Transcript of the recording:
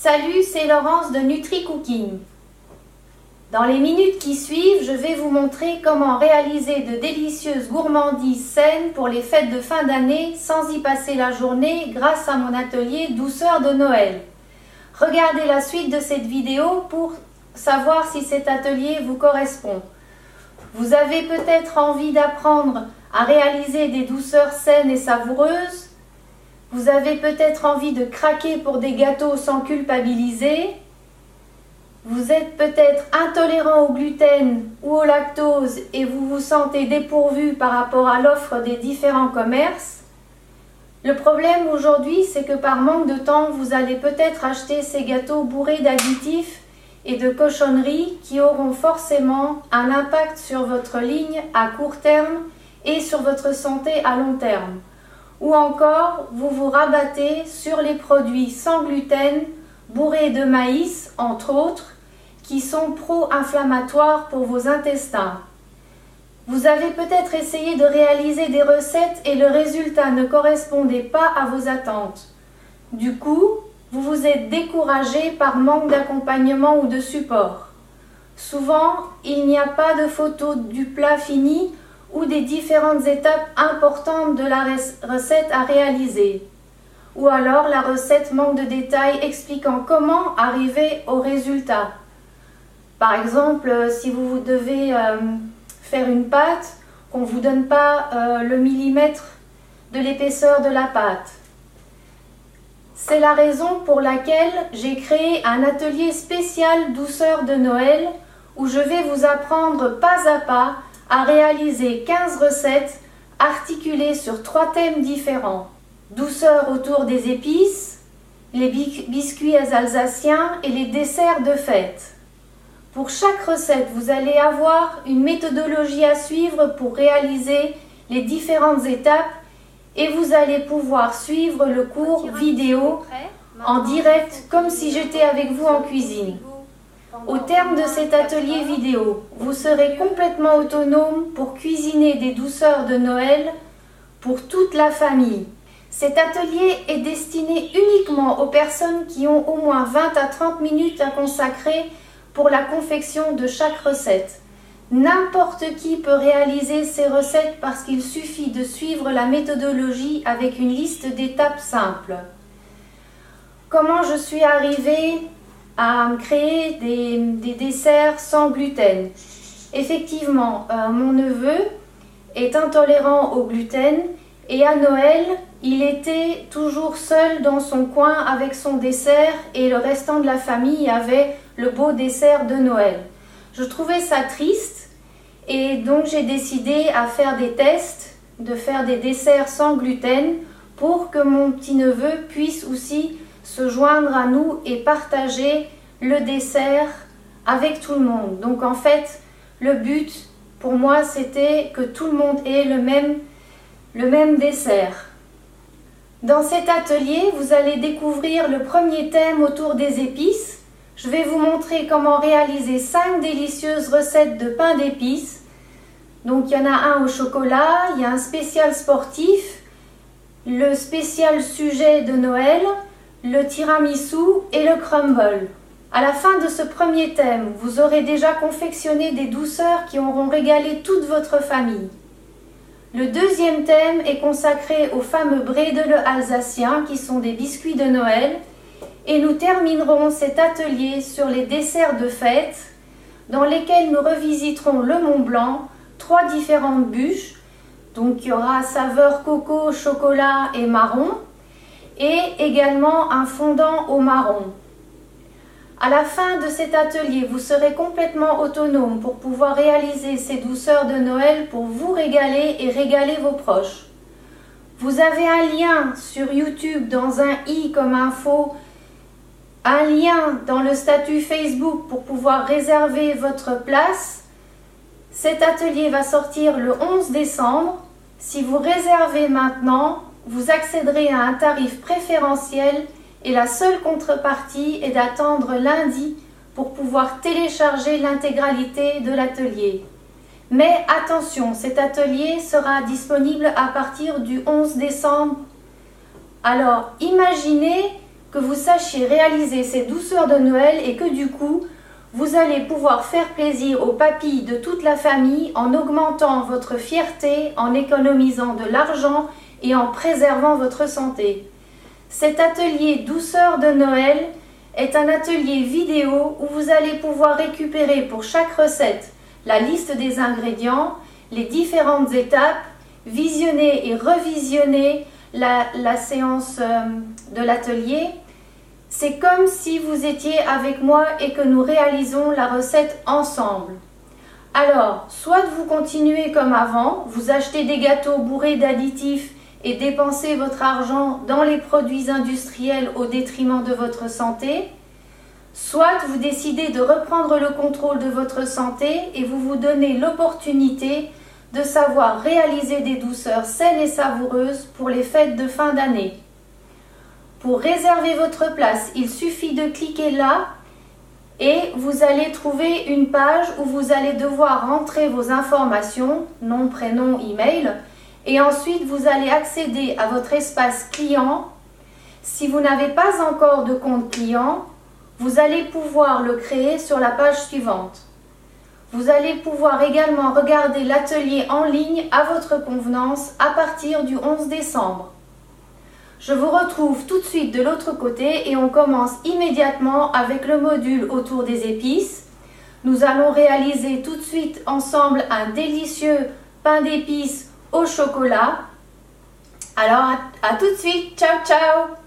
Salut, c'est Laurence de NutriCooking. Dans les minutes qui suivent, je vais vous montrer comment réaliser de délicieuses gourmandises saines pour les fêtes de fin d'année sans y passer la journée grâce à mon atelier Douceur de Noël. Regardez la suite de cette vidéo pour savoir si cet atelier vous correspond. Vous avez peut-être envie d'apprendre à réaliser des douceurs saines et savoureuses. Vous avez peut-être envie de craquer pour des gâteaux sans culpabiliser. Vous êtes peut-être intolérant au gluten ou au lactose et vous vous sentez dépourvu par rapport à l'offre des différents commerces. Le problème aujourd'hui, c'est que par manque de temps, vous allez peut-être acheter ces gâteaux bourrés d'additifs et de cochonneries qui auront forcément un impact sur votre ligne à court terme et sur votre santé à long terme. Ou encore, vous vous rabattez sur les produits sans gluten, bourrés de maïs, entre autres, qui sont pro-inflammatoires pour vos intestins. Vous avez peut-être essayé de réaliser des recettes et le résultat ne correspondait pas à vos attentes. Du coup, vous vous êtes découragé par manque d'accompagnement ou de support. Souvent, il n'y a pas de photo du plat fini ou des différentes étapes importantes de la recette à réaliser. Ou alors la recette manque de détails expliquant comment arriver au résultat. Par exemple, si vous devez faire une pâte, qu'on ne vous donne pas le millimètre de l'épaisseur de la pâte. C'est la raison pour laquelle j'ai créé un atelier spécial douceur de Noël où je vais vous apprendre pas à pas à réaliser 15 recettes articulées sur 3 thèmes différents. Douceur autour des épices, les biscuits alsaciens et les desserts de fête. Pour chaque recette, vous allez avoir une méthodologie à suivre pour réaliser les différentes étapes et vous allez pouvoir suivre le cours vidéo en direct comme si j'étais avec vous en cuisine. Au terme de cet atelier vidéo, vous serez complètement autonome pour cuisiner des douceurs de Noël pour toute la famille. Cet atelier est destiné uniquement aux personnes qui ont au moins 20 à 30 minutes à consacrer pour la confection de chaque recette. N'importe qui peut réaliser ces recettes parce qu'il suffit de suivre la méthodologie avec une liste d'étapes simples. Comment je suis arrivée à créer des desserts sans gluten? Effectivement, mon neveu est intolérant au gluten et à Noël, il était toujours seul dans son coin avec son dessert et le restant de la famille avait le beau dessert de Noël. Je trouvais ça triste et donc j'ai décidé à faire des tests, de faire des desserts sans gluten pour que mon petit-neveu puisse aussi se joindre à nous et partager le dessert avec tout le monde. Donc en fait, le but pour moi, c'était que tout le monde ait le même dessert. Dans cet atelier, vous allez découvrir le premier thème autour des épices. Je vais vous montrer comment réaliser 5 délicieuses recettes de pain d'épices. Donc il y en a un au chocolat, il y a un spécial sportif, le spécial sujet de Noël, le tiramisu et le crumble. À la fin de ce premier thème, vous aurez déjà confectionné des douceurs qui auront régalé toute votre famille. Le deuxième thème est consacré aux fameux bredel alsaciens qui sont des biscuits de Noël et nous terminerons cet atelier sur les desserts de fête dans lesquels nous revisiterons le Mont Blanc, 3 différentes bûches, donc il y aura saveur coco, chocolat et marron et également un fondant au marron. À la fin de cet atelier, vous serez complètement autonome pour pouvoir réaliser ces douceurs de Noël pour vous régaler et régaler vos proches. Vous avez un lien sur YouTube dans un i comme info, un lien dans le statut Facebook pour pouvoir réserver votre place. Cet atelier va sortir le 11 décembre. Si vous réservez maintenant, vous accéderez à un tarif préférentiel et la seule contrepartie est d'attendre lundi pour pouvoir télécharger l'intégralité de l'atelier. Mais attention, cet atelier sera disponible à partir du 11 décembre. Alors, imaginez que vous sachiez réaliser ces douceurs de Noël et que du coup, vous allez pouvoir faire plaisir aux papilles de toute la famille en augmentant votre fierté, en économisant de l'argent et en préservant votre santé. Cet atelier douceur de Noël est un atelier vidéo où vous allez pouvoir récupérer pour chaque recette la liste des ingrédients, les différentes étapes, visionner et revisionner la séance de l'atelier. C'est comme si vous étiez avec moi et que nous réalisons la recette ensemble. Alors, soit vous continuez comme avant, vous achetez des gâteaux bourrés d'additifs et dépensez votre argent dans les produits industriels au détriment de votre santé, soit vous décidez de reprendre le contrôle de votre santé et vous vous donnez l'opportunité de savoir réaliser des douceurs saines et savoureuses pour les fêtes de fin d'année. Pour réserver votre place, il suffit de cliquer là et vous allez trouver une page où vous allez devoir rentrer vos informations, nom, prénom, email, et ensuite vous allez accéder à votre espace client. Si vous n'avez pas encore de compte client, vous allez pouvoir le créer sur la page suivante. Vous allez pouvoir également regarder l'atelier en ligne à votre convenance à partir du 11 décembre. Je vous retrouve tout de suite de l'autre côté et on commence immédiatement avec le module autour des épices. Nous allons réaliser tout de suite ensemble un délicieux pain d'épices au chocolat. Alors à tout de suite, ciao ciao!